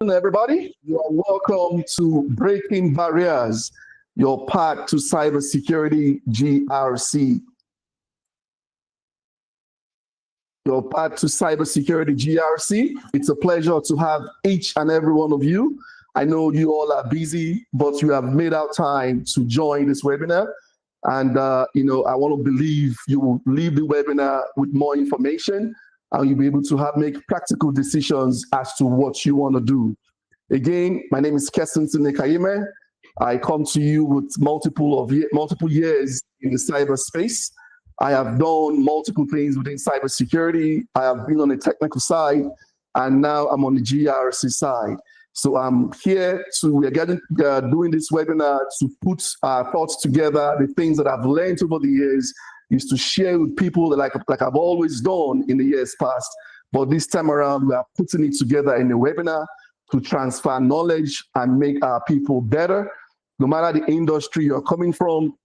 Everybody. You are welcome to Breaking Barriers, your path to Cybersecurity GRC. Your path to Cybersecurity GRC. It's a pleasure to have each and every one of you. I know you all are busy, but you have made out time to join this webinar. And, I want to believe you will leave the webinar with more information and you'll be able to make practical decisions as to what you want to do. Again, my name is Kessinson Nekayime. I come to you with multiple years in the cyberspace. I have done multiple things within cybersecurity. I have been on the technical side, and now I'm on the GRC side. So I'm here we're doing this webinar to put our thoughts together. The things that I've learned over the years is to share with people like I've always done in the years past. But this time around, we are putting it together in a webinar to transfer knowledge and make our people better. No matter the industry you're coming from,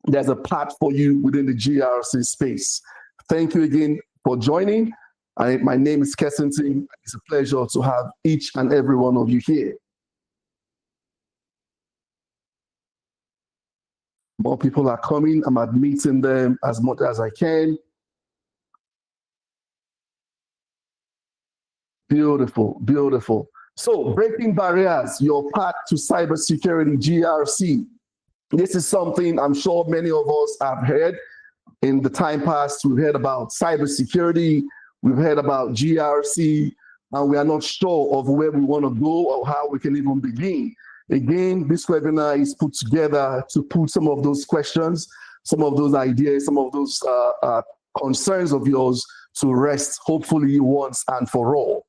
there's a path for you within the GRC space. Thank you again for joining. My name is Kessington. It's a pleasure to have each and every one of you here. More people are coming. I'm admitting them as much as I can. Beautiful, beautiful. So, Breaking Barriers, your path to Cybersecurity GRC. This is something I'm sure many of us have heard. In the time past, we've heard about cybersecurity, we've heard about GRC, and we are not sure of where we want to go or how we can even begin. Again, this webinar is put together to put some of those questions, some of those ideas, some of those concerns of yours to rest, hopefully once and for all.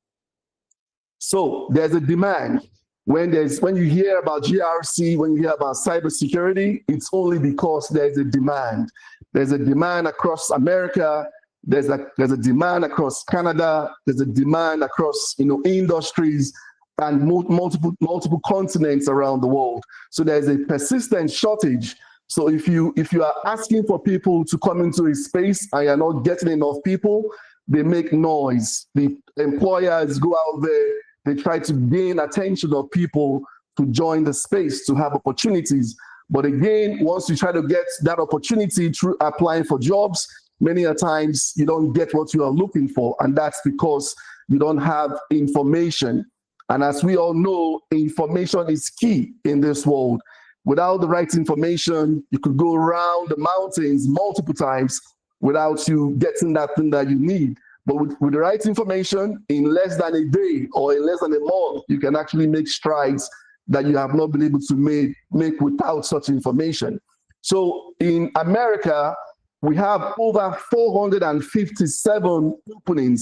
So there's a demand. When you hear about GRC, when you hear about cybersecurity, it's only because there's a demand. There's a demand across America. There's a demand across Canada. There's a demand across industries and multiple continents around the world. So there's a persistent shortage. So if you are asking for people to come into a space and you're not getting enough people, they make noise. The employers go out there. They try to gain attention of people to join the space, to have opportunities. But again, once you try to get that opportunity through applying for jobs, many a times you don't get what you are looking for. And that's because you don't have information. And as we all know, information is key in this world. Without the right information, you could go around the mountains multiple times without you getting that thing that you need. But with the right information, in less than a day or in less than a month, you can actually make strides that you have not been able to make without such information. So in America, we have over 457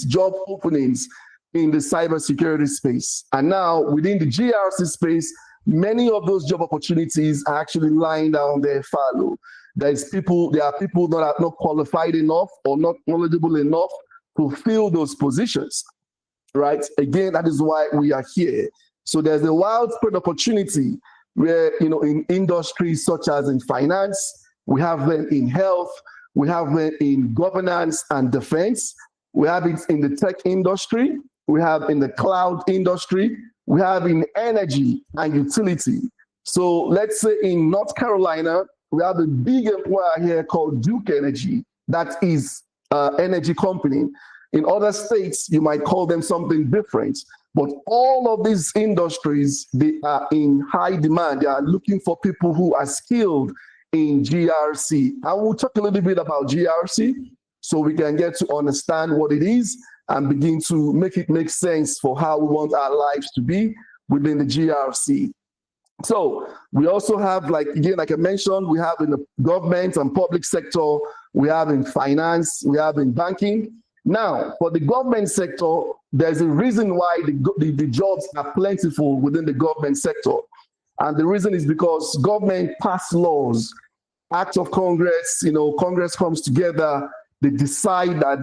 job openings in the cybersecurity space. And now within the GRC space, many of those job opportunities are actually lying down there fallow. There are people that are not qualified enough or not knowledgeable enough to fill those positions, right? Again, that is why we are here. So there's a widespread opportunity where, in industries such as in finance, we have them in health, we have them in governance and defense, we have it in the tech industry, we have in the cloud industry, we have in energy and utility. So let's say in North Carolina, we have a big employer here called Duke Energy that is energy company. In other states, you might call them something different. But all of these industries, they are in high demand. They are looking for people who are skilled in GRC. And we'll talk a little bit about GRC so we can get to understand what it is and begin to make it make sense for how we want our lives to be within the GRC. So we also have, like I mentioned, we have in the government and public sector, we have in finance, we have in banking. Now, for the government sector, there's a reason why the jobs are plentiful within the government sector. And the reason is because government pass laws, act of Congress, Congress comes together, they decide that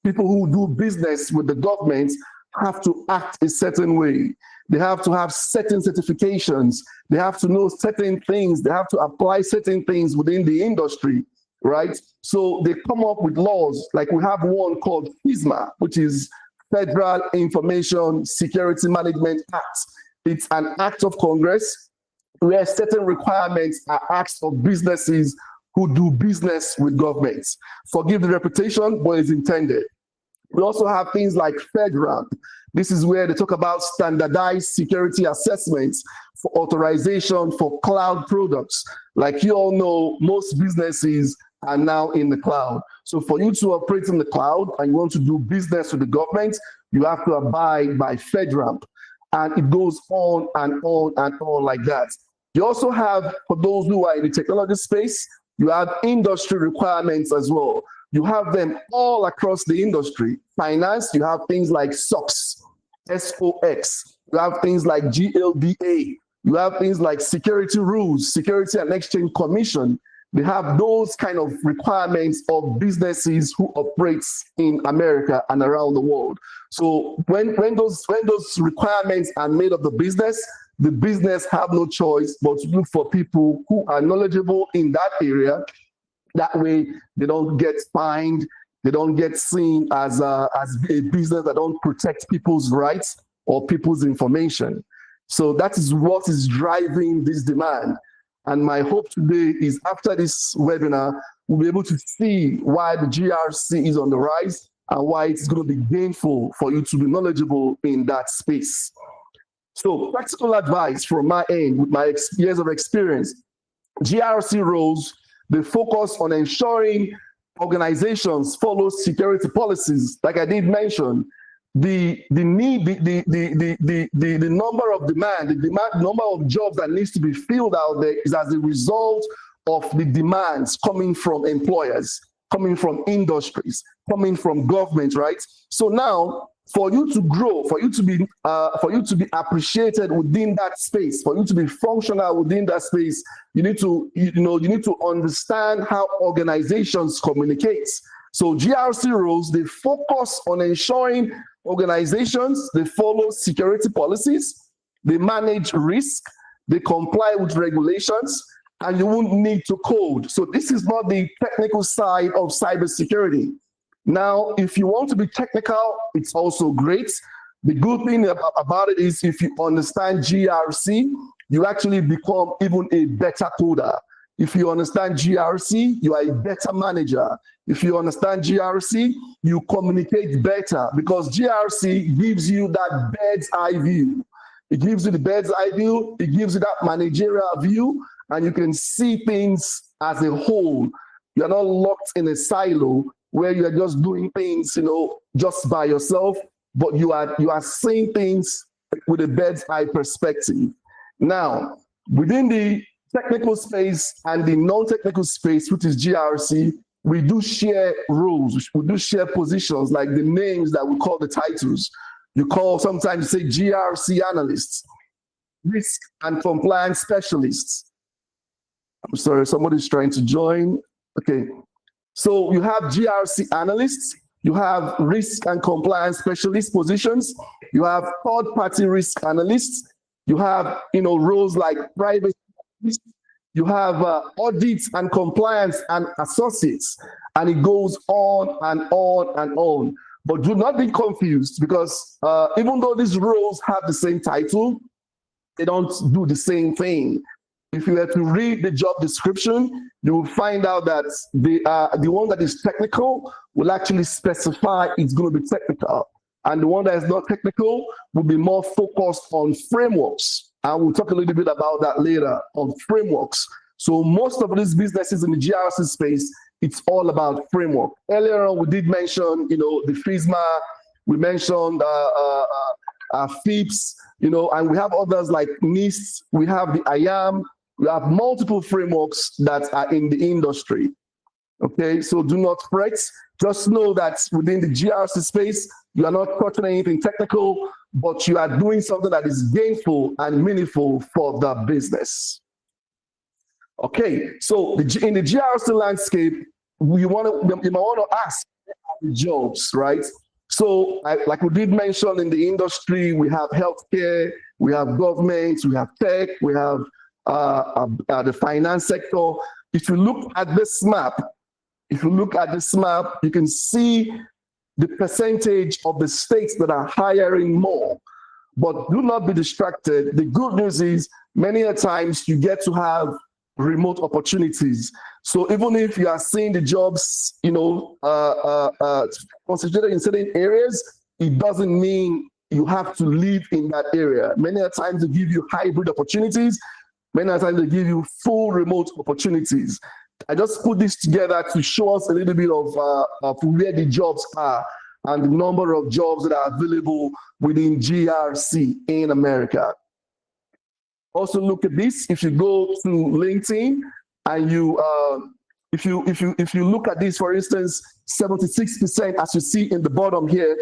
people who do business with the government have to act a certain way. They have to have certain certifications. They have to know certain things. They have to apply certain things within the industry, right? So they come up with laws, like we have one called FISMA, which is Federal Information Security Management Act. It's an act of Congress where certain requirements are asked of businesses who do business with governments. Forgive the repetition, but it's intended. We also have things like FedRAMP. This is where they talk about standardized security assessments for authorization for cloud products. Like you all know, most businesses are now in the cloud. So for you to operate in the cloud and you want to do business with the government, you have to abide by FedRAMP. And it goes on and on and on like that. You also have, for those who are in the technology space, you have industry requirements as well. You have them all across the industry. Finance, you have things like SOX, SOX. You have things like GLBA. You have things like security rules, Security and Exchange Commission. They have those kind of requirements of businesses who operate in America and around the world. So when those requirements are made of the business have no choice but to look for people who are knowledgeable in that area. That way, they don't get fined, they don't get seen as a business that don't protect people's rights or people's information. So that is what is driving this demand. And my hope today is after this webinar, we'll be able to see why the GRC is on the rise and why it's going to be gainful for you to be knowledgeable in that space. So practical advice from my end, with my years of experience, GRC roles, they focus on ensuring organizations follow security policies. Like I did mention, the number of number of jobs that needs to be filled out there is as a result of the demands coming from employers, coming from industries, coming from government, right? So now, for you to grow, for you to be appreciated within that space, for you to be functional within that space, you need to understand how organizations communicate. So GRC roles, they focus on ensuring organizations, they follow security policies, they manage risk, they comply with regulations, and you won't need to code. So this is not the technical side of cybersecurity. Now, if you want to be technical, it's also great. The good thing about it is if you understand GRC, you actually become even a better coder. If you understand GRC, you are a better manager. If you understand GRC, you communicate better because GRC gives you that bird's eye view. It gives you the bird's eye view, it gives you that managerial view, and you can see things as a whole. You're not locked in a silo where you are just doing things, just by yourself, but you are seeing things with a bird's eye perspective. Now, within the technical space and the non-technical space, which is GRC, we do share roles, we do share positions, like the names that we call the titles. Sometimes you say GRC analysts, risk and compliance specialists. I'm sorry, somebody's trying to join. Okay. So you have GRC analysts, you have risk and compliance specialist positions, you have third-party risk analysts, you have roles like private, you have audits and compliance and associates, and it goes on and on and on. But do not be confused because even though these roles have the same title, they don't do the same thing. If you were to read the job description, you will find out that the one that is technical will actually specify it's going to be technical. And the one that is not technical will be more focused on frameworks. And we'll talk a little bit about that later on frameworks. So most of these businesses in the GRC space, it's all about framework. Earlier on, we did mention, the FISMA, we mentioned FIPS, and we have others like NIST, we have the IAM, we have multiple frameworks that are in the industry. Okay, so do not fret. Just know that within the GRC space, you are not touching anything technical, but you are doing something that is gainful and meaningful for the business. Okay, so in the GRC landscape, you might want to ask the jobs, right? So like we did mention in the industry, we have healthcare, we have government, we have tech, we have the finance sector. If you look at this map, you can see the percentage of the states that are hiring more. But do not be distracted. The good news is many a times you get to have remote opportunities. So even if you are seeing the jobs, concentrated in certain areas, it doesn't mean you have to live in that area. Many a times they give you hybrid opportunities. Many a times they give you full remote opportunities. I just put this together to show us a little bit of where the jobs are and the number of jobs that are available within GRC in America. Also look at this. If you go to LinkedIn and if you look at this, for instance, 76%, as you see in the bottom here,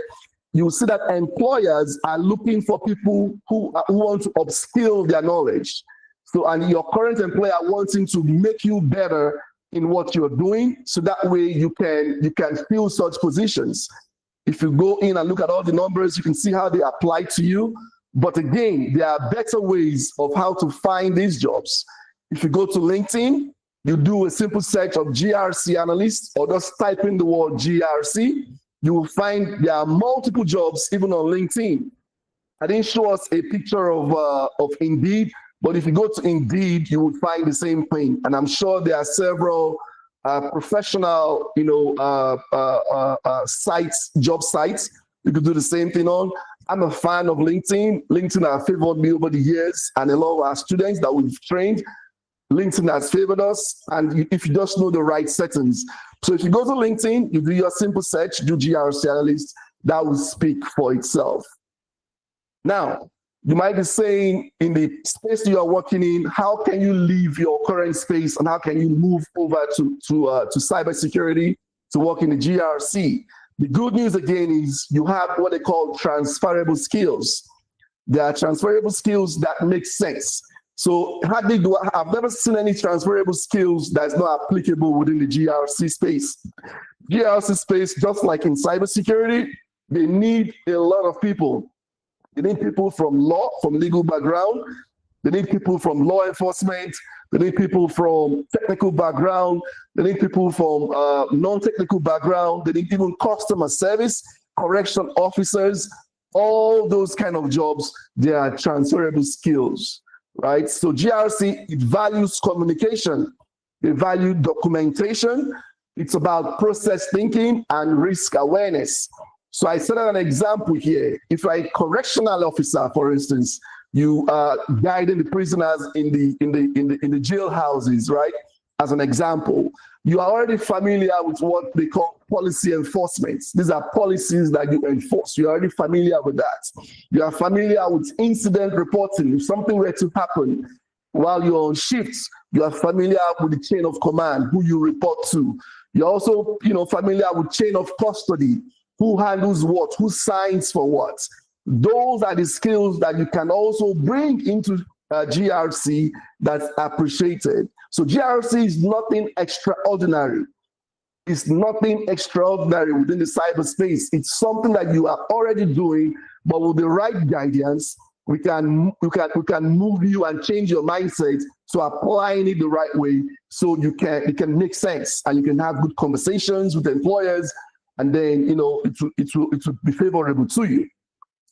you'll see that employers are looking for people who want to upskill their knowledge. So, and your current employer wanting to make you better in what you're doing, so that way you can fill such positions. If you go in and look at all the numbers, you can see how they apply to you. But again, there are better ways of how to find these jobs. If you go to LinkedIn, you do a simple search of GRC analyst, or just type in the word GRC, you will find there are multiple jobs even on LinkedIn. I didn't show us a picture of Indeed, but if you go to Indeed, you will find the same thing. And I'm sure there are several professional, sites, job sites you could do the same thing on. I'm a fan of LinkedIn. LinkedIn has favored me over the years, and a lot of our students that we've trained, LinkedIn has favored us, and if you just know the right settings. So if you go to LinkedIn, you do your simple search, do GRC analyst, that will speak for itself. Now, you might be saying, in the space you are working in, how can you leave your current space and how can you move over to cybersecurity to work in the GRC? The good news again is you have what they call transferable skills. There are transferable skills that make sense. So I've never seen any transferable skills that's not applicable within the GRC space. GRC space, just like in cybersecurity, they need a lot of people. They need people from law, from legal background. They need people from law enforcement. They need people from technical background. They need people from non-technical background. They need even customer service, correction officers, all those kind of jobs. They are transferable skills, right? So GRC, it values communication. They value documentation. It's about process thinking and risk awareness. So I set an example here. If you're a correctional officer, for instance, you are guiding the prisoners in the jail houses, right? As an example, you are already familiar with what they call policy enforcement. These are policies that you enforce. You're already familiar with that. You are familiar with incident reporting. If something were to happen while you're on shift, you are familiar with the chain of command, who you report to. You're also, familiar with chain of custody. Who handles what, who signs for what. Those are the skills that you can also bring into GRC that's appreciated. So GRC is nothing extraordinary. It's nothing extraordinary within the cyberspace. It's something that you are already doing, but with the right guidance, we can move you and change your mindset to applying it the right way, so it can make sense and you can have good conversations with employers. And then, it will be favorable to you.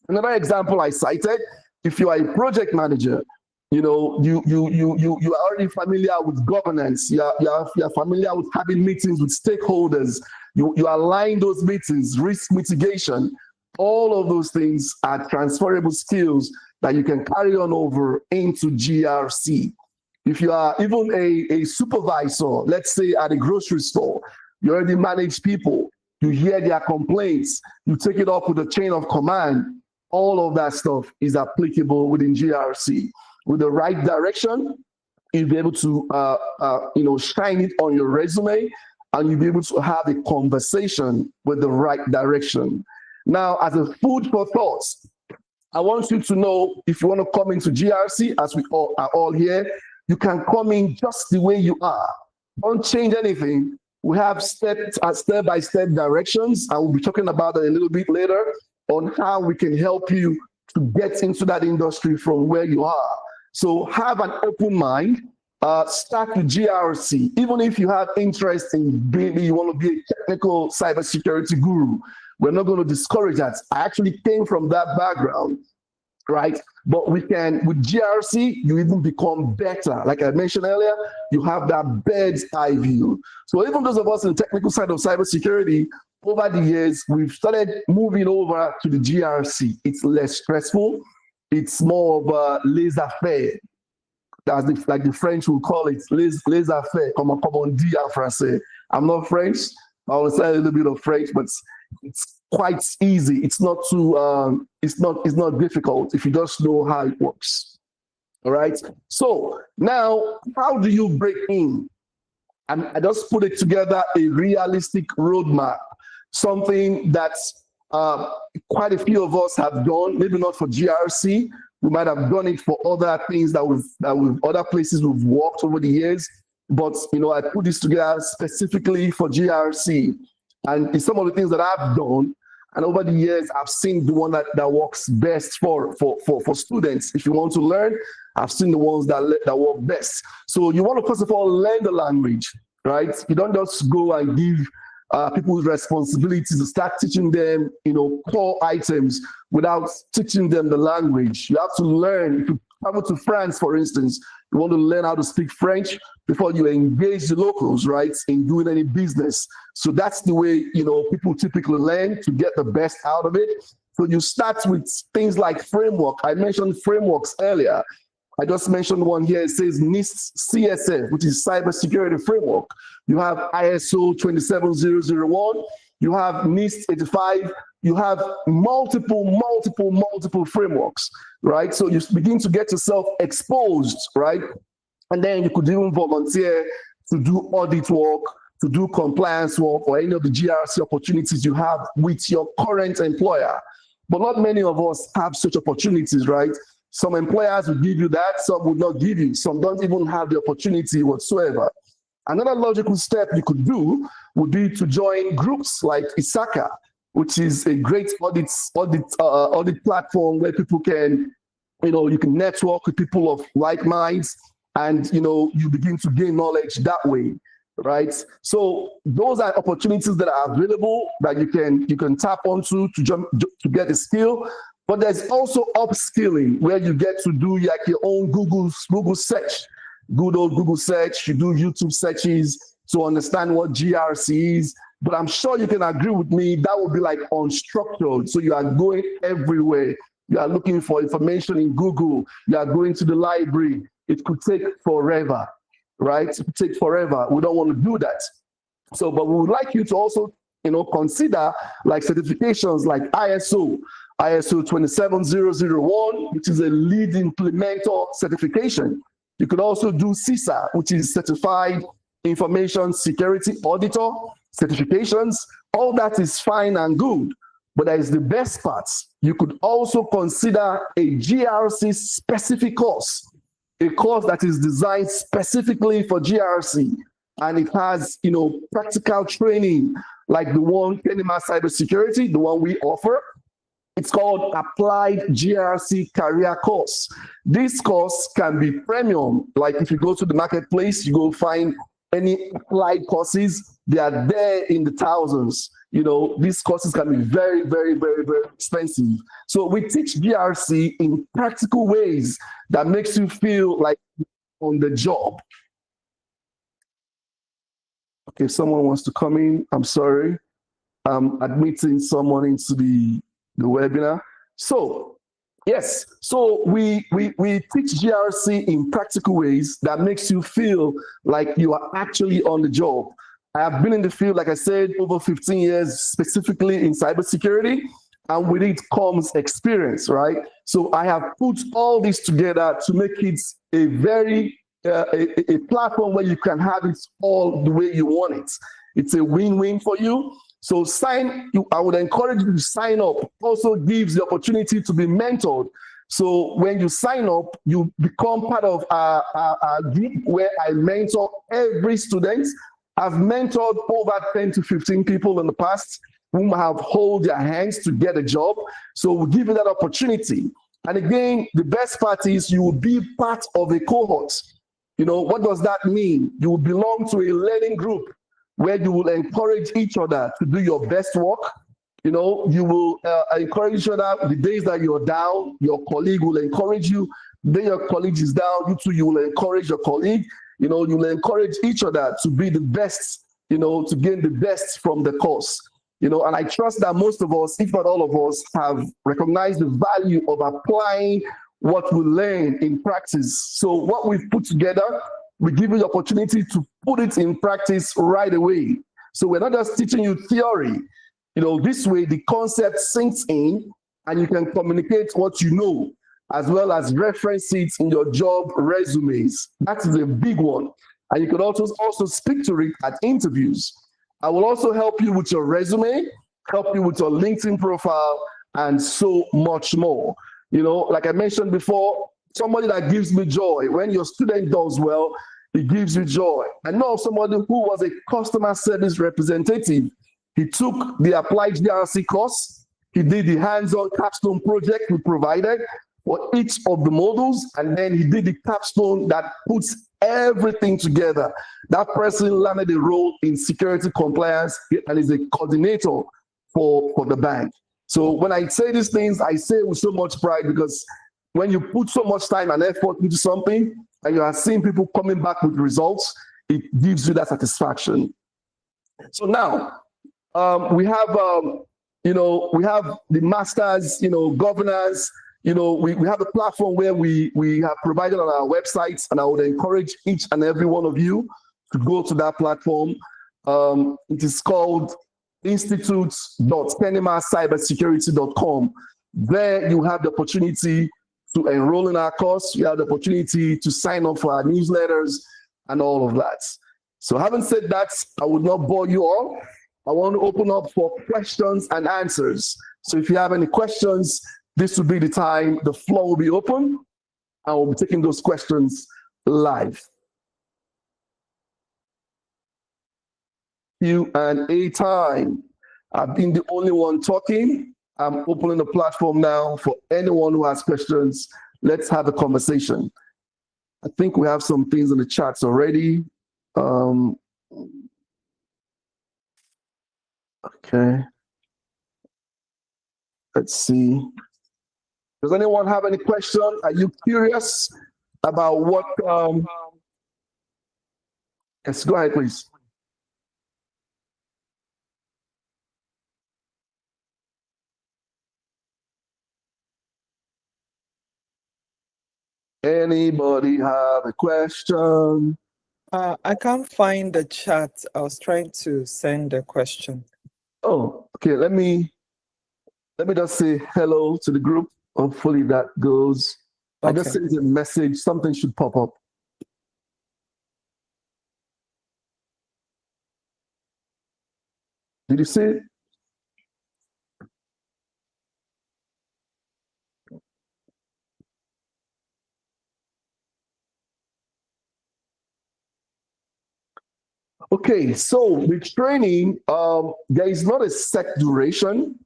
Another example I cited, if you are a project manager, you are already familiar with governance. You're familiar with having meetings with stakeholders. You align those meetings, risk mitigation. All of those things are transferable skills that you can carry on over into GRC. If you are even a supervisor, let's say at a grocery store, you already manage people. You hear their complaints, you take it up with the chain of command. All of that stuff is applicable within GRC. With the right direction, you'll be able to shine it on your resume, and you'll be able to have a conversation with the right direction. Now, as a food for thought, I want you to know, if you want to come into GRC, as we all are all here, you can come in just the way you are. Don't change anything. We have step-by-step directions, and we'll be talking about it a little bit later on how we can help you to get into that industry from where you are. So have an open mind, start with GRC. Even if you have interest in you want to be a technical cybersecurity guru, We're not going to discourage that. I actually came from that background, right? But we can, with GRC, you even become better. Like I mentioned earlier, you have that bird's eye view. So even those of us in the technical side of cybersecurity, over the years, we've started moving over to the GRC. It's less stressful. It's more of a laissez-faire. That's like the French will call it, laissez-faire, comme on dit en français. I'm not French. I will say a little bit of French, but it's quite easy. It's not too, it's not difficult if you just know how it works. All right. So now, how do you break in? And I just put it together, a realistic roadmap, something that's quite a few of us have done, maybe not for GRC. We might have done it for other things that other places we've worked over the years. But, you know, I put this together specifically for GRC. And it's some of the things that I've done. And over the years, I've seen the one that works best for students. If you want to learn, I've seen the ones that work best. So you want to, first of all, learn the language, right? You don't just go and give people's responsibilities to start teaching them, you know, core items without teaching them the language. You have to learn. If you travel to France, for instance, you want to learn how to speak French before you engage the locals, right, in doing any business. So that's the way, you know, people typically learn to get the best out of it. So you start with things like framework. I mentioned frameworks earlier. I just mentioned one here. It says NIST CSF, which is Cybersecurity Framework. You have ISO 27001. You have NIST 85. You have multiple frameworks, right? So you begin to get yourself exposed, right? And then you could even volunteer to do audit work, to do compliance work, or any of the GRC opportunities you have with your current employer. But not many of us have such opportunities, right? Some employers will give you that, some will not give you. Some don't even have the opportunity whatsoever. Another logical step you could do would be to join groups like ISACA, which is a great audit platform where people can, you know, you can network with people of like minds, and, you know, you begin to gain knowledge that way, right? So those are opportunities that are available that you can tap onto to get a skill. But there's also upskilling, where you get to do like your own Google search, good old Google search. You do YouTube searches to understand what GRC is. But I'm sure you can agree with me, that would be like unstructured. So you are going everywhere. You are looking for information in Google. You are going to the library. It could take forever, right? It could take forever. We don't want to do that. So, but we would like you to also, you know, consider like certifications like ISO 27001, which is a lead implementer certification. You could also do CISA, which is Certified Information Security Auditor certifications. All that is fine and good, but that is the best part. You could also consider a GRC specific course, a course that is designed specifically for GRC, and it has, you know, practical training like the one Kenima Cybersecurity, the one we offer. It's called Applied GRC Career Course. This course can be premium. Like if you go to the marketplace, you go find any applied courses, they are there in the thousands. You know, these courses can be very expensive. So we teach GRC in practical ways that makes you feel like on the job. Okay, someone wants to come in. I'm sorry. I'm admitting someone into the webinar. So yes, so we teach GRC in practical ways that makes you feel like you are actually on the job. I have been in the field, like I said, over 15 years, specifically in cybersecurity, and with it comes experience, right? So I have put all this together to make it a very a platform where you can have it all the way you want it. It's a win-win for you. So I would encourage you to sign up. Also gives the opportunity to be mentored. So when you sign up, you become part of a group where I mentor every student. I've mentored over 10 to 15 people in the past whom have hold their hands to get a job. So we'll give you that opportunity. And again, the best part is you will be part of a cohort. You know, what does that mean? You will belong to a learning group where you will encourage each other to do your best work. You know, you will encourage each other. The days that you're down, your colleague will encourage you. Then your colleague is down, you too, you will encourage your colleague. You know, you will encourage each other to be the best, you know, to gain the best from the course. You know, and I trust that most of us, if not all of us, have recognized the value of applying what we learn in practice. So what we've put together, we give you the opportunity to put it in practice right away. So we're not just teaching you theory. You know, this way the concept sinks in and you can communicate what you know, as well as reference it in your job resumes. That is a big one. And you can also speak to it at interviews. I will also help you with your resume, help you with your LinkedIn profile, and so much more. You know, like I mentioned before, somebody that gives me joy. When your student does well, it gives you joy. I know somebody who was a customer service representative. He took the applied GRC course. He did the hands-on capstone project we provided for each of the modules, and then he did the capstone that puts everything together. That person landed a role in security compliance and is a coordinator for the bank. So when I say these things, I say with so much pride, because when you put so much time and effort into something and you are seeing people coming back with results, it gives you that satisfaction. So now we have, you know, we have the masters, you know, governance. You know, we have a platform where we have provided on our websites, and I would encourage each and every one of you to go to that platform. It is called institutes.kenemacybersecurity.com. There you have the opportunity to enroll in our course. You have the opportunity to sign up for our newsletters and all of that. So having said that, I would not bore you all. I want to open up for questions and answers. So if you have any questions, this will be the time. The floor will be open, and we'll be taking those questions live. Q&A time. I've been the only one talking. I'm opening the platform now for anyone who has questions. Let's have a conversation. I think we have some things in the chats already. Okay. Let's see. Does anyone have any question? Are you curious about what? Yes, go ahead, please. Anybody have a question? I can't find the chat. I was trying to send a question. Oh, okay. Let me just say hello to the group. Hopefully that goes. Okay. I just sent a message. Something should pop up. Did you see it? Okay, so with training, there is not a set duration.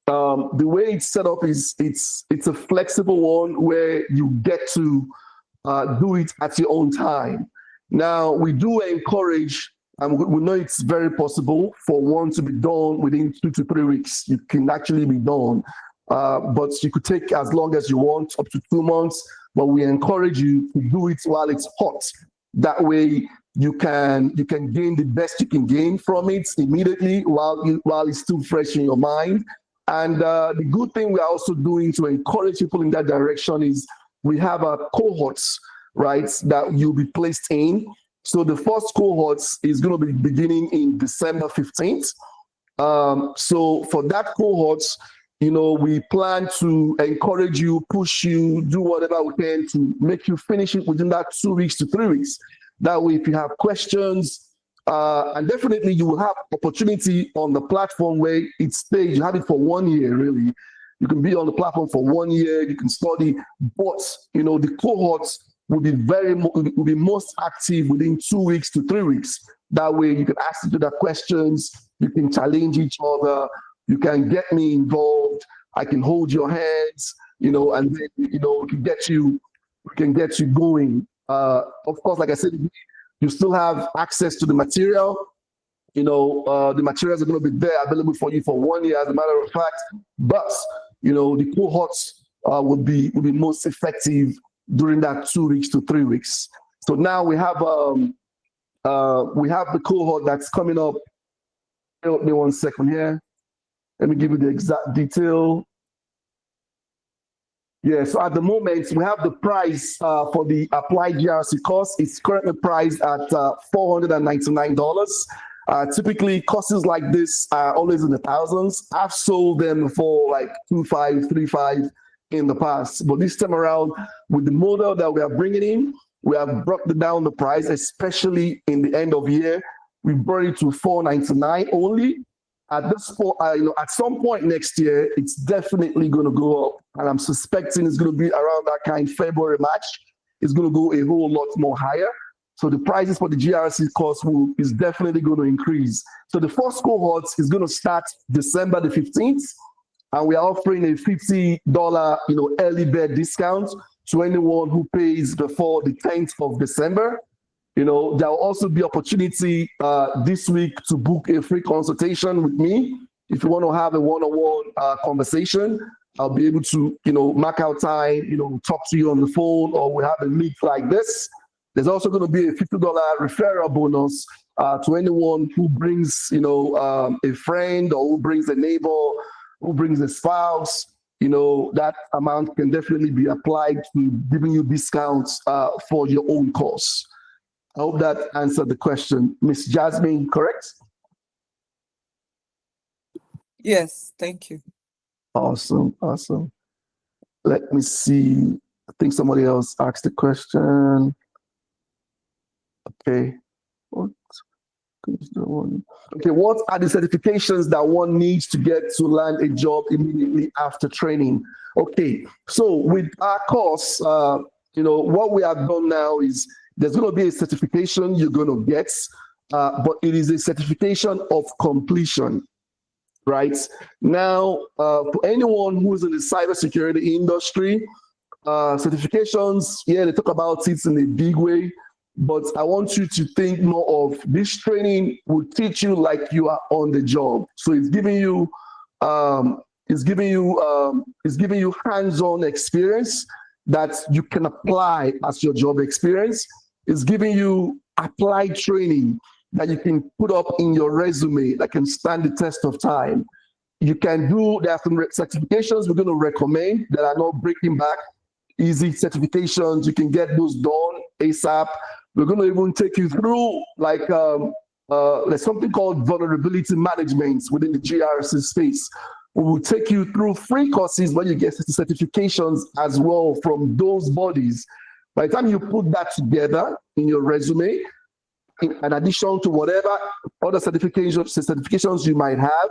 The way it's set up is it's a flexible one where you get to do it at your own time. Now, we do encourage, and we know it's very possible for one to be done within 2 to 3 weeks. You can actually be done, but you could take as long as you want, up to 2 months, but we encourage you to do it while it's hot. That way, you can gain the best you can gain from it immediately while it's still fresh in your mind. And the good thing we are also doing to encourage people in that direction is we have our cohorts, right, that you'll be placed in. So the first cohorts is going to be beginning in December 15th. So for that cohort, you know, we plan to encourage you, push you, do whatever we can to make you finish it within that 2 weeks to 3 weeks. That way, if you have questions, and definitely you will have opportunity on the platform where it stays. You have it for 1 year, really. You can be on the platform for 1 year. You can study, but you know the cohorts will be most active within 2 weeks to 3 weeks. That way, you can ask each other questions. You can challenge each other. You can get me involved. I can hold your hands. You know, and then we can get you going. Of course, like I said, you still have access to the material. the materials are going to be there available for you for 1 year, as a matter of fact. But the cohorts would be most effective during that 2 weeks to 3 weeks. So now we have the cohort that's coming up. Help me 1 second here. Let me give you the exact detail. Yeah, so at the moment, we have the price for the Applied GRC course. It's currently priced at $499. Typically, courses like this are always in the thousands. I've sold them for like $2,500, $3,500 in the past. But this time around, with the model that we are bringing in, we have brought down the price, especially in the end of year. We brought it to $499 only. At this point, at some point next year, it's definitely going to go up, and I'm suspecting it's going to be around that kind February, March. It's going to go a whole lot more higher. So the prices for the GRC course is definitely going to increase. So the first cohort is going to start December the 15th, and we are offering a $50 early bird discount to anyone who pays before the 10th of December. There will also be opportunity this week to book a free consultation with me. If you want to have a one-on-one conversation, I'll be able to, mark out time, talk to you on the phone, or we have a meet like this. There's also going to be a $50 referral bonus to anyone who brings, a friend, or who brings a neighbor, who brings a spouse. That amount can definitely be applied to giving you discounts for your own course. I hope that answered the question. Miss Jasmine, correct? Yes, thank you. Awesome. Let me see. I think somebody else asked the question. Okay. What are the certifications that one needs to get to land a job immediately after training? Okay, so with our course, what we have done now is there's going to be a certification you're going to get, but it is a certification of completion, right? Now, for anyone who's in the cybersecurity industry, certifications, yeah, they talk about it in a big way, but I want you to think more of this training will teach you like you are on the job. So it's giving you, hands-on experience that you can apply as your job experience. It's giving you applied training that you can put up in your resume that can stand the test of time. You can do, there are some certifications we're going to recommend that are not breaking back, easy certifications. You can get those done ASAP. We're going to even take you through there's something called vulnerability management within the GRC space. We will take you through free courses where you get certifications as well from those bodies. By the time you put that together in your resume, in addition to whatever other certifications you might have,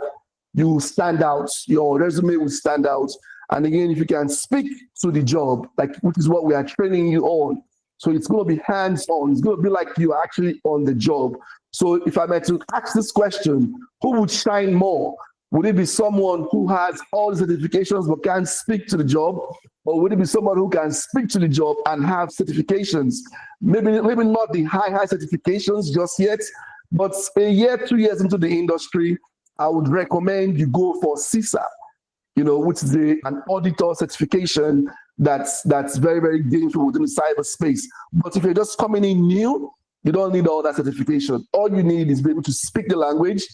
you will stand out. Your resume will stand out. And again, if you can speak to the job, which is what we are training you on. So it's going to be hands-on. It's going to be like you're actually on the job. So if I were to ask this question, who would shine more? Would it be someone who has all the certifications but can't speak to the job? Or would it be someone who can speak to the job and have certifications? Maybe not the high certifications just yet, but a year, 2 years into the industry, I would recommend you go for CISA, which is an auditor certification that's very, very gainful within the cyberspace. But if you're just coming in new, you don't need all that certification. All you need is be able to speak the language,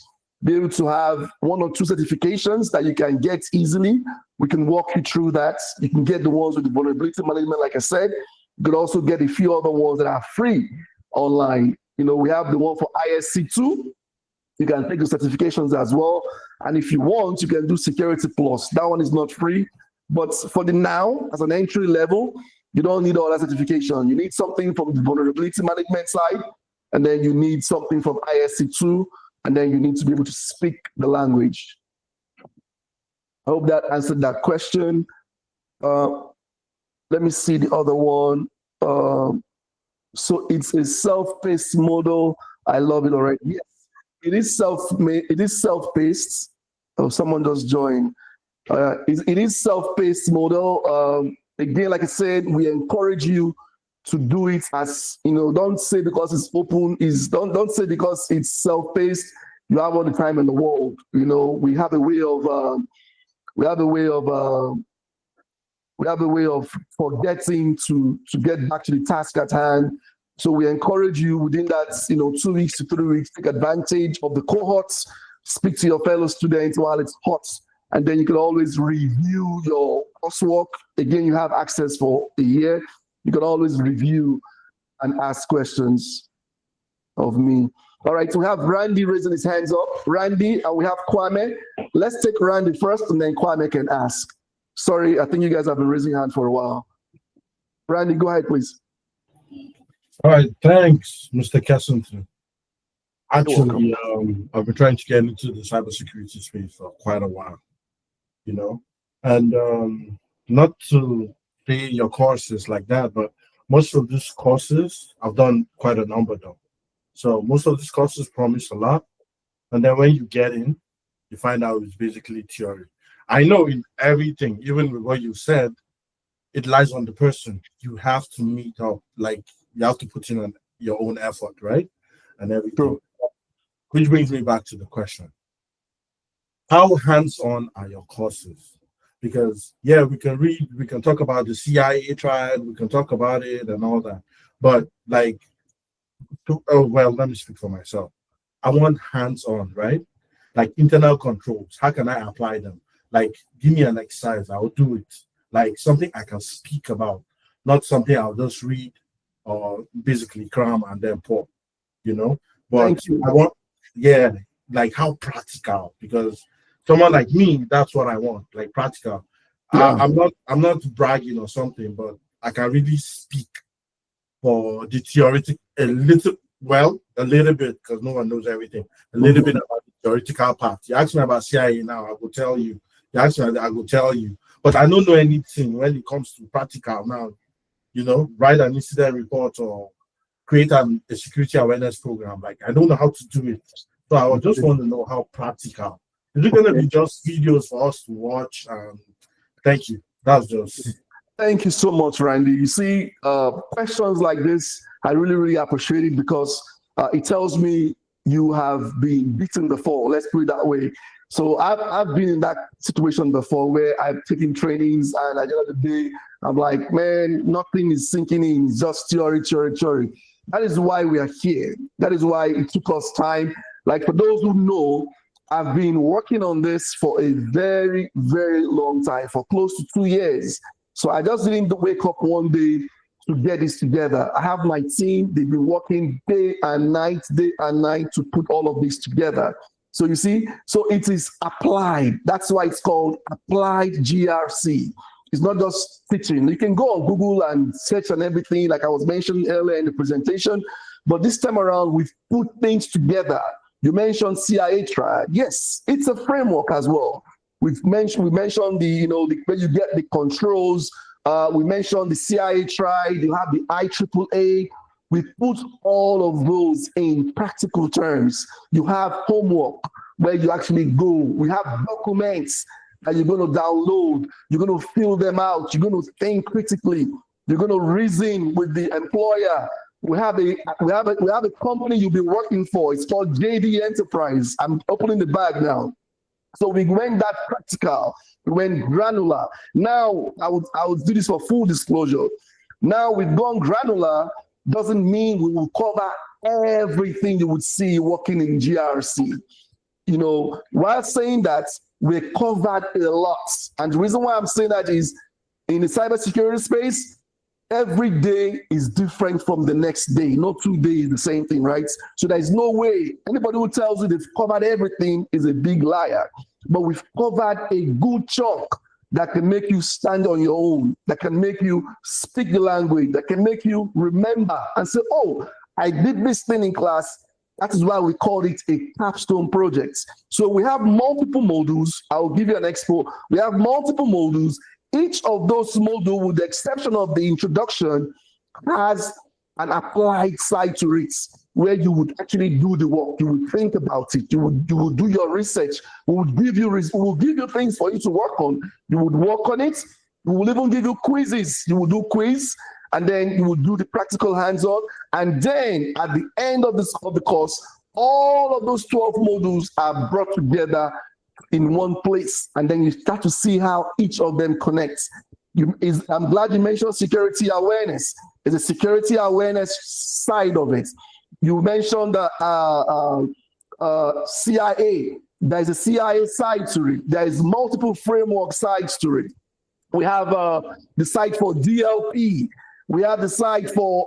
be able to have 1 or 2 certifications that you can get easily. We can walk you through that. You can get the ones with the vulnerability management, like I said. You could also get a few other ones that are free online. We have the one for ISC2. You can take the certifications as well. And if you want, you can do Security Plus. That one is not free. But for the now, as an entry level, you don't need all that certification. You need something from the vulnerability management side, and then you need something from ISC2, and then you need to be able to speak the language. I hope that answered that question. Let me see the other one. So it's a self-paced model. I love it already. Yes, it is self-made. It is self-paced. Oh, someone just joined. It is self-paced model. Again, like I said, we encourage you to do it as, don't say because it's open, don't say because it's self-paced, You have all the time in the world. You know, we have a way of we have a way of we have a way of forgetting to get back to the task at hand. So we encourage you within that, 2 weeks to 3 weeks, take advantage of the cohorts, speak to your fellow students while it's hot, and then you can always review your coursework. Again, you have access for a year. You can always review and ask questions of me. All right, so we have Randy raising his hands up. Randy, and we have Kwame. Let's take Randy first, and then Kwame can ask. Sorry, I think you guys have been raising your hand for a while. Randy, go ahead, please. All right, thanks, Mr. Kessington. Actually, I've been trying to get into the cybersecurity space for quite a while, and not to pay your courses like that, but most of these courses, I've done quite a number though. So most of these courses promise a lot, and then when you get in, you find out it's basically theory. I know in everything, even with what you said, it lies on the person. You have to meet up, like you have to put in your own effort, right? And everything. True. Which brings me back to the question. How hands-on are your courses? Because, yeah, we can read, we can talk about the CIA trial, we can talk about it and all that. But, let me speak for myself. I want hands-on, right? Like internal controls. How can I apply them? Like, give me an exercise, I'll do it. Like something I can speak about, not something I'll just read or basically cram and then pour, But I want, like how practical, because someone like me, that's what I want, like practical. Yeah. I'm not bragging or something, but I can really speak for the theoretical a little bit, because no one knows everything. A little bit about the theoretical part. You ask me about CIA now, I will tell you. You ask me, I will tell you. But I don't know anything when it comes to practical now. Write an incident report or create a security awareness program. Like I don't know how to do it. So I just want to know how practical. Is it going to be just videos for us to watch? Thank you. That's just. Thank you so much, Randy. You see, questions like this, I really, really appreciate it, because it tells me you have been beaten before. Let's put it that way. So I've been in that situation before where I've taken trainings, and at the end of the day, I'm like, man, nothing is sinking in. It's just theory. That is why we are here. That is why it took us time. Like for those who know, I've been working on this for a very, very long time, for close to 2 years. So I just didn't wake up one day to get this together. I have my team. They've been working day and night to put all of this together. So you see, so it is applied. That's why it's called applied GRC. It's not just teaching. You can go on Google and search and everything, like I was mentioning earlier in the presentation. But this time around, we've put things together. You mentioned CIA triad. Yes, it's a framework as well. We mentioned the where you get the controls. We mentioned the CIA triad. You have the IAAA. We put all of those in practical terms. You have homework where you actually go. We have documents that you're going to download. You're going to fill them out. You're going to think critically. You're going to reason with the employer. We have a company you'll be working for. It's called JD Enterprise. I'm opening the bag now. So we went that practical. We went granular. Now I would do this for full disclosure. Now we've gone granular. Doesn't mean we will cover everything you would see working in GRC. While saying that, we covered a lot. And the reason why I'm saying that is, in the cybersecurity space, every day is different from the next day. No 2 days the same thing, right? So there's no way. Anybody who tells you they've covered everything is a big liar. But we've covered a good chunk that can make you stand on your own, that can make you speak the language, that can make you remember and say, oh, I did this thing in class. That is why we called it a capstone project. So we have multiple modules. I'll give you an expo. We have multiple modules. Each of those modules, with the exception of the introduction, has an applied side to it, where you would actually do the work. You would think about it. You would do your research. We will give you things for you to work on. You would work on it. We will even give you quizzes. You will do quiz, and then you will do the practical hands-on. And then at the end of the course, All of those 12 modules are brought together in one place, and then you start to see how each of them connects. I'm glad you mentioned security awareness. There's a security awareness side of it. You mentioned the CIA. There's a CIA side to it. There is multiple framework sides to it. We have the side for DLP. We have the side for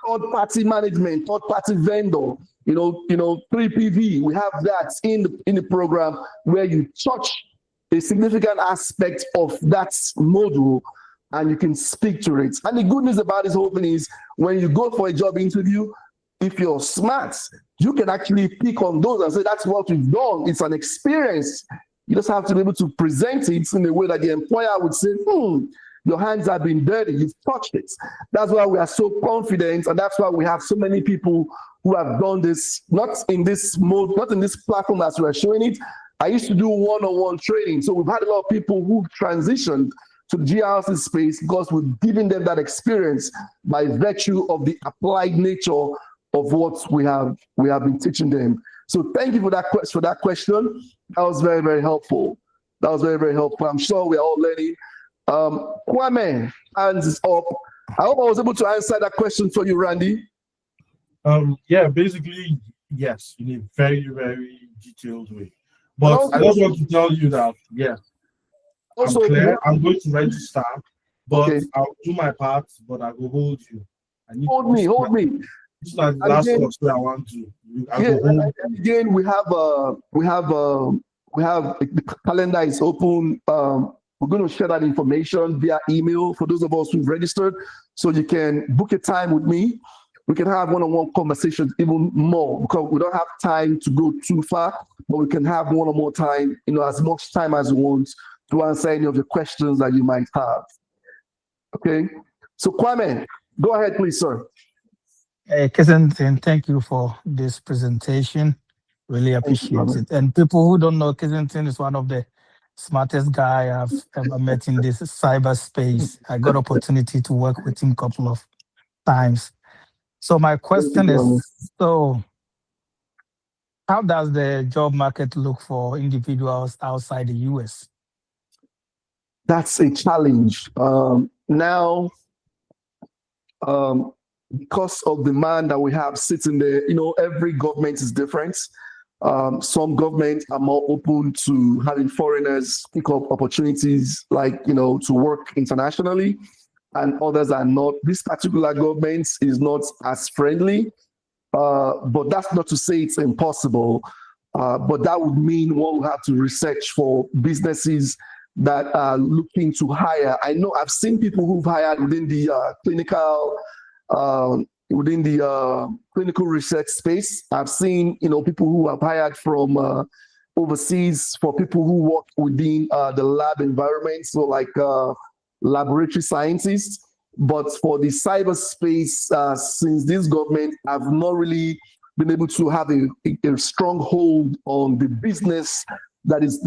third-party management, third-party vendor. 3PV. We have that in the program where you touch a significant aspect of that module and you can speak to it. And the good news about this whole thing is when you go for a job interview, if you're smart, you can actually pick on those and say, that's what we've done. It's an experience. You just have to be able to present it in a way that the employer would say, your hands have been dirty, you've touched it. That's why we are so confident, and that's why we have so many people who have done this, not in this mode, not in this platform as we are showing it. I used to do one-on-one training. So we've had a lot of people who've transitioned to the GRC space because we've given them that experience by virtue of the applied nature of what we have been teaching them. So thank you for that question. That was very, very helpful. I'm sure we are all learning. Kwame, hands is up. I hope I was able to answer that question for you, Randy. Yeah, basically, yes, in a very, very detailed way. But also, I just want to tell you that, yeah, also, I'm clear. I'm going to register, but okay. I'll do my part, but I will hold you. Hold me. This is like the last one I want to. Again, we have the calendar is open. We're going to share that information via email for those of us who've registered, so you can book a time with me. We can have one-on-one conversations even more because we don't have time to go too far, but we can have one or more time, as much time as we want to answer any of the questions that you might have. Okay, so Kwame, go ahead, please, sir. Kensington, thank you for this presentation. Really appreciate it. And people who don't know, Kensington is one of the smartest guy I've ever met in this cyberspace. I got opportunity to work with him a couple of times. So my question is, so how does the job market look for individuals outside the US? That's a challenge. Now, because of the demand that we have sitting there, every government is different. Some governments are more open to having foreigners pick up opportunities to work internationally, and others are not. This particular government is not as friendly, but that's not to say it's impossible. But that would mean one will have to research for businesses that are looking to hire. I know I've seen people who've hired within the clinical research space. I've seen people who have hired from overseas for people who work within the lab environment, so like laboratory scientists. But for the cyberspace, since this government have not really been able to have a strong hold on the business that's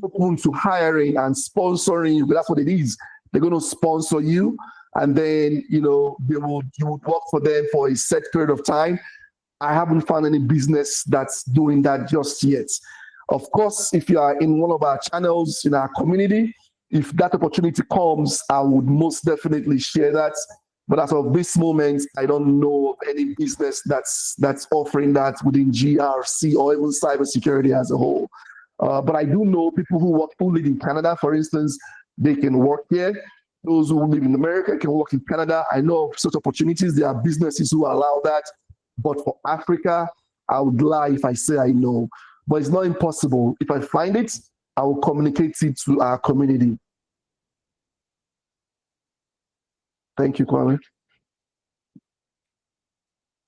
open to hiring and sponsoring you. That's what it is. They're going to sponsor you, and then you would work for them for a set period of time. I haven't found any business that's doing that just yet. Of course, if you are in one of our channels in our community, if that opportunity comes, I would most definitely share that. But as of this moment, I don't know of any business that's offering that within GRC or even cybersecurity as a whole. But I do know people who live in Canada, for instance, they can work here. Those who live in America can work in Canada. I know of such opportunities. There are businesses who allow that. But for Africa, I would lie if I say I know. But it's not impossible. If I find it, I will communicate it to our community. Thank you, Kwame.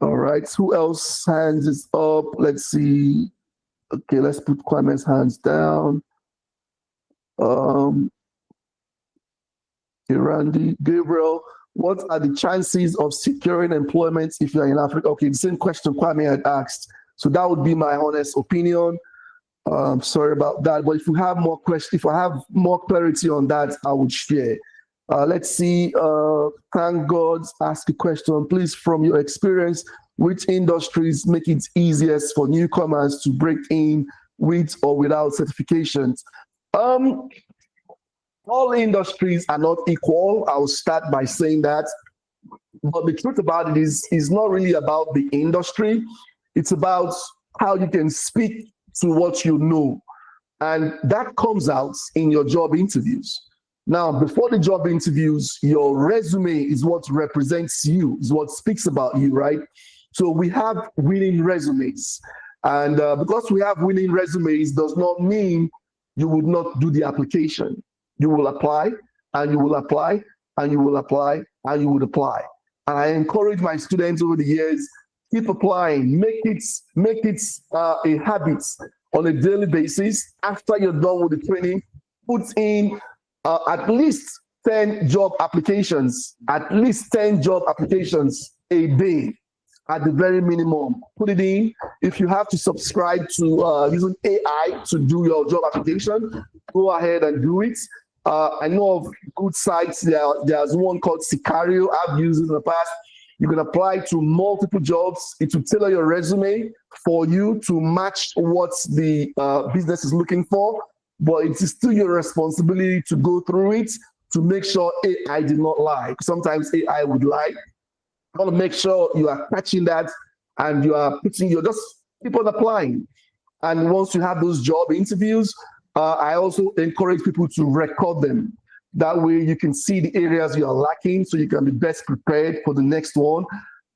All right, who else hands is up? Let's see. Okay, let's put Kwame's hands down. Okay, Randy, Gabriel, what are the chances of securing employment if you're in Africa? Okay, the same question Kwame had asked. So that would be my honest opinion. Sorry about that. But if you have more questions, if I have more clarity on that, I would share. Let's see. Thank God. Ask a question, please. From your experience, which industries make it easiest for newcomers to break in with or without certifications? All industries are not equal. I'll start by saying that. But the truth about it is not really about the industry. It's about how you can speak to what you know. And that comes out in your job interviews. Now, before the job interviews, your resume is what represents you, is what speaks about you, right? So we have winning resumes. And because we have winning resumes does not mean you would not do the application. You will apply, and you will apply, and you will apply, and you would apply. And I encourage my students over the years, keep applying, make it a habit on a daily basis. After you're done with the training, put in at least 10 job applications, a day at the very minimum. Put it in. If you have to subscribe to using AI to do your job application, go ahead and do it. I know of good sites. There's one called Sicario. I've used it in the past. You can apply to multiple jobs. It will tailor your resume for you to match what the business is looking for. But it is still your responsibility to go through it to make sure AI did not lie. Sometimes AI would lie. You want to make sure you are catching that and you're just keep on applying. And once you have those job interviews, I also encourage people to record them. That way you can see the areas you are lacking so you can be best prepared for the next one.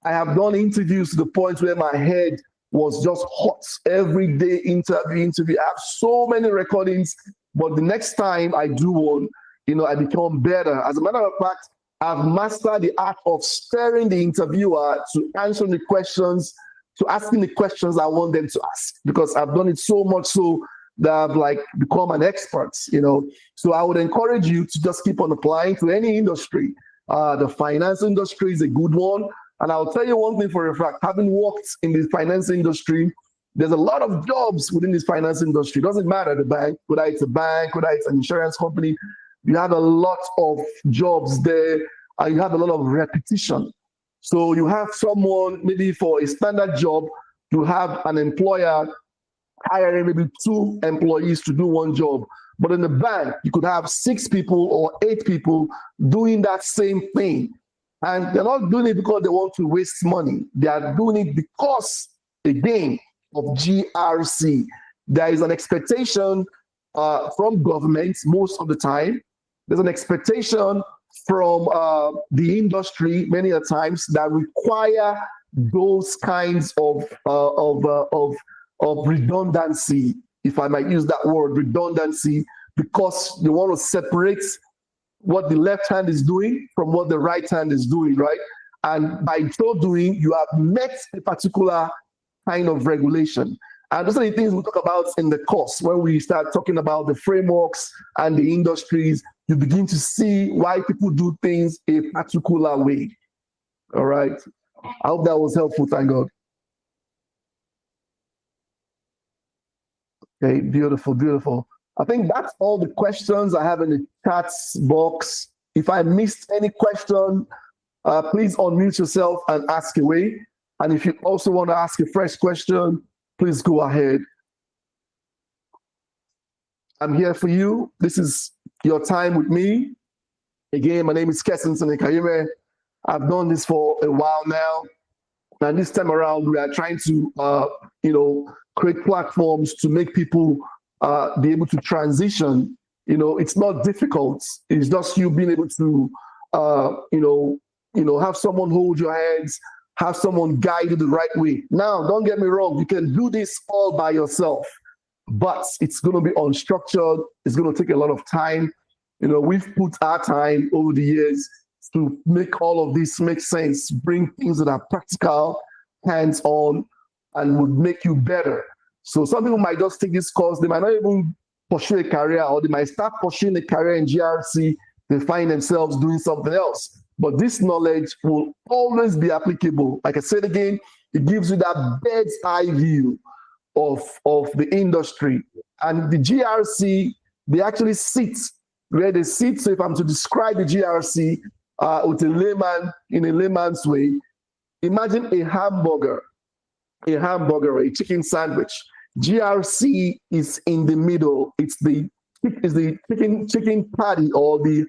I have done interviews to the point where my head was just hot. Every day interview. I have so many recordings, but the next time I do one, I become better. As a matter of fact, I've mastered the art of stirring the interviewer to answering the questions, to asking the questions I want them to ask, because I've done it so much so that I've become an expert, So I would encourage you to just keep on applying to any industry. The finance industry is a good one. And I'll tell you one thing for a fact, having worked in the finance industry, there's a lot of jobs within this finance industry. It doesn't matter the bank, whether it's a bank, whether it's an insurance company, you have a lot of jobs there and you have a lot of repetition. So you have someone, maybe for a standard job, you have an employer hiring maybe 2 employees to do one job. But in the bank, you could have 6 people or 8 people doing that same thing. And they're not doing it because they want to waste money. They are doing it because, again, of GRC. There is an expectation from government most of the time. There's an expectation from the industry many a times that require those kinds of redundancy, if I might use that word, redundancy, because you want to separate what the left hand is doing from what the right hand is doing, right? And by so doing, you have met a particular kind of regulation. And those are the things we talk about in the course. When we start talking about the frameworks and the industries, you begin to see why people do things a particular way. All right. I hope that was helpful. Thank God. Okay, beautiful, beautiful. I think that's all the questions I have in the chat box. If I missed any question, please unmute yourself and ask away. And if you also want to ask a fresh question, please go ahead. I'm here for you. This is your time with me. Again, my name is Kesson Senekayime. I've done this for a while now. And this time around, we are trying to, create platforms to make people be able to transition. It's not difficult. It's just you being able to, have someone hold your hands, have someone guide you the right way. Now, don't get me wrong. You can do this all by yourself, but it's going to be unstructured. It's going to take a lot of time. We've put our time over the years to make all of this make sense, bring things that are practical, hands-on, and would make you better. So some people might just take this course, they might not even pursue a career, or they might start pursuing a career in GRC, they find themselves doing something else. But this knowledge will always be applicable. Like I said again, it gives you that bird's eye view of the industry. And the GRC, they actually sit where they sit. So if I'm to describe the GRC with in a layman's way, imagine a hamburger, a chicken sandwich. GRC is in the middle. It's the chicken patty or the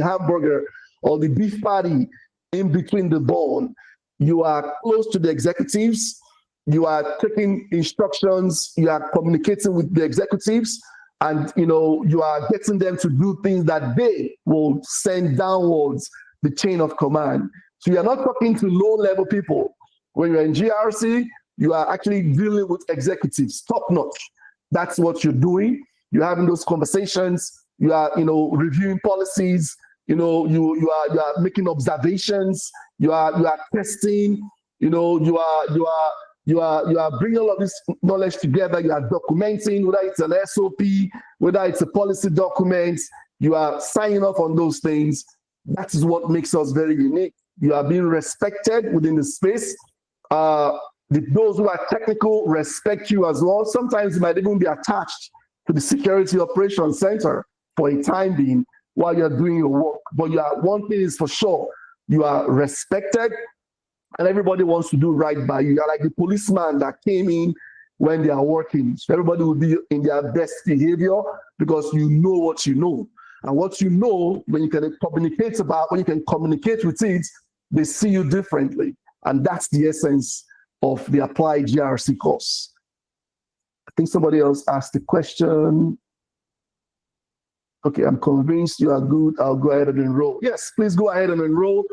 hamburger or the beef patty in between the bone. You are close to the executives. You are taking instructions. You are communicating with the executives, and you are getting them to do things that they will send downwards the chain of command. So you are not talking to low-level people. When you're in GRC, you are actually dealing with executives, top-notch. That's what you're doing. You're having those conversations. You are, reviewing policies. You are making observations. You are testing. You are bringing all of this knowledge together. You are documenting, whether it's an SOP, whether it's a policy document. You are signing off on those things. That is what makes us very unique. You are being respected within the space. Those who are technical respect you as well. Sometimes you might even be attached to the Security Operations Center for a time being while you're doing your work. But one thing is for sure, you are respected, and everybody wants to do right by you. You're like the policeman that came in when they are working. So everybody will be in their best behavior because you know what you know. And what you know, when you can communicate with it, they see you differently. And that's the essence of the Applied GRC course. I think somebody else asked the question. Okay, I'm convinced you are good. I'll go ahead and enroll. Yes, please go ahead and enroll.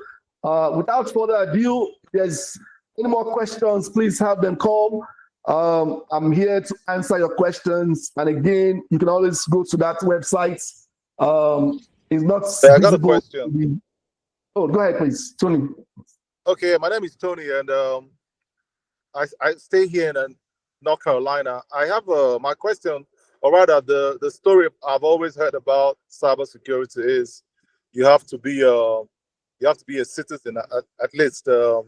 Without further ado, if there's any more questions, please have them come. I'm here to answer your questions. And again, you can always go to that website. It's not I got a question. Oh, go ahead, please, Tony. Okay, my name is Tony, and I stay here in North Carolina. I have my question, or rather, the story I've always heard about cybersecurity is you have to be a citizen, at least a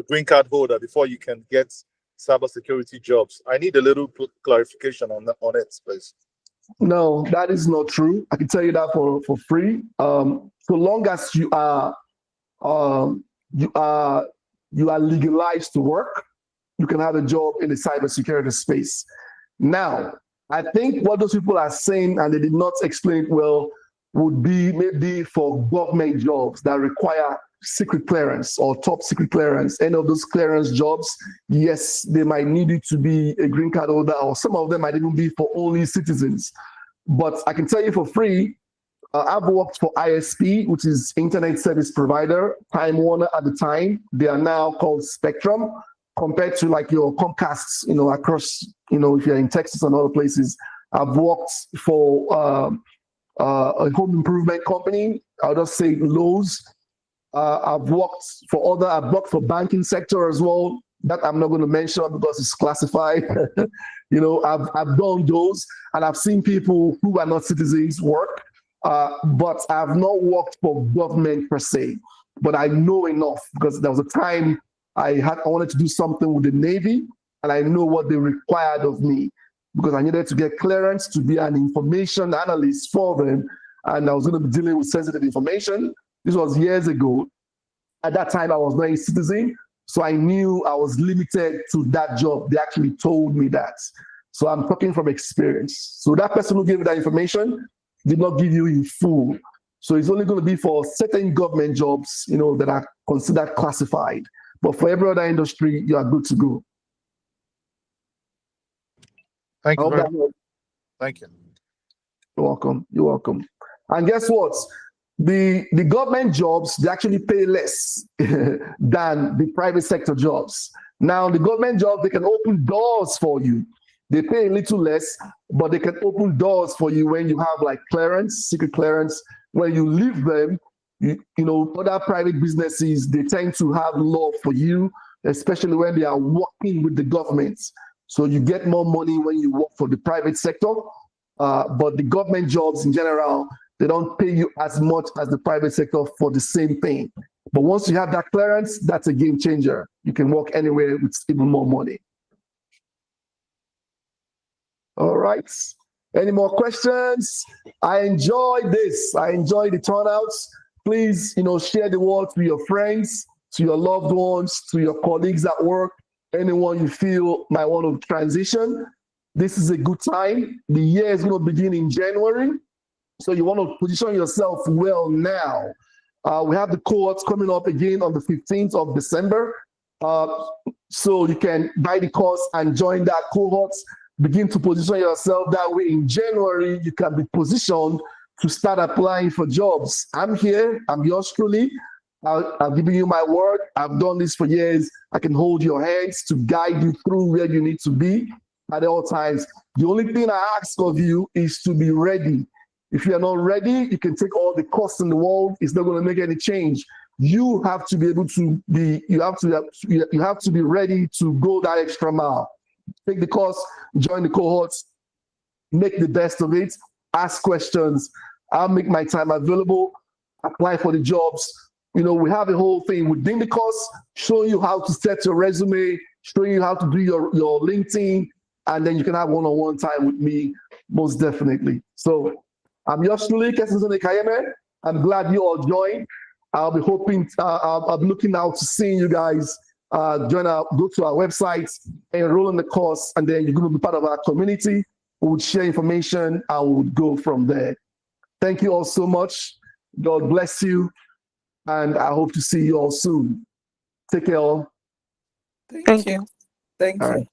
green card holder, before you can get cybersecurity jobs. I need a little clarification on it, please. No, that is not true. I can tell you that for free. So long as you are legalized to work, you can have a job in the cybersecurity space. Now, I think what those people are saying, and they did not explain it well, would be maybe for government jobs that require secret clearance or top secret clearance. Any of those clearance jobs, yes, they might need you to be a green card holder, or some of them might even be for only citizens. But I can tell you for free, I've worked for ISP, which is Internet Service Provider, Time Warner at the time. They are now called Spectrum, compared to like your Comcasts, across, if you're in Texas and other places. I've worked for a home improvement company. I'll just say Lowe's. I've worked for banking sector as well. That I'm not going to mention because it's classified. I've done those, and I've seen people who are not citizens work, but I've not worked for government per se. But I know enough because there was a time I wanted to do something with the Navy, and I know what they required of me because I needed to get clearance to be an information analyst for them, and I was going to be dealing with sensitive information. This was years ago. At that time, I was not a citizen, so I knew I was limited to that job. They actually told me that. So I'm talking from experience. So that person who gave me that information did not give you in full. So it's only going to be for certain government jobs, that are considered classified. But for every other industry, you are good to go. Thank you very much. Thank you. You're welcome. You're welcome. And guess what? The government jobs, they actually pay less than the private sector jobs. Now, the government jobs, they can open doors for you. They pay a little less, but they can open doors for you when you have like clearance, secret clearance. When you leave them, other private businesses, they tend to have love for you, especially when they are working with the government. So you get more money when you work for the private sector, but the government jobs in general, they don't pay you as much as the private sector for the same thing. But once you have that clearance, that's a game changer. You can work anywhere with even more money. All right. Any more questions? I enjoyed this. I enjoyed the turnouts. Please, share the word to your friends, to your loved ones, to your colleagues at work, anyone you feel might want to transition. This is a good time. The year is going to begin in January. So you want to position yourself well now. We have the cohorts coming up again on the 15th of December. So you can buy the course and join that cohort. Begin to position yourself that way. In January, you can be positioned to start applying for jobs. I'm here. I'm yours truly. I've given you my word. I've done this for years. I can hold your hands to guide you through where you need to be at all times. The only thing I ask of you is to be ready. If you're not ready, you can take all the costs in the world. It's not going to make any change. You have to be able to be, you have to be ready to go that extra mile. Take the course, join the cohorts, make the best of it, ask questions. I'll make my time available, apply for the jobs. We have a whole thing within the course, showing you how to set your resume, showing you how to do your LinkedIn, and then you can have one-on-one time with me, most definitely. So I'm yours truly, Kesson Kayeme. I'm glad you all joined. I'll be hoping, I'll be looking out to seeing you guys go to our website, enroll in the course, and then you're going to be part of our community. We would share information and we would go from there. Thank you all so much. God bless you. And I hope to see you all soon. Take care all. Thank you. Thank All you. right.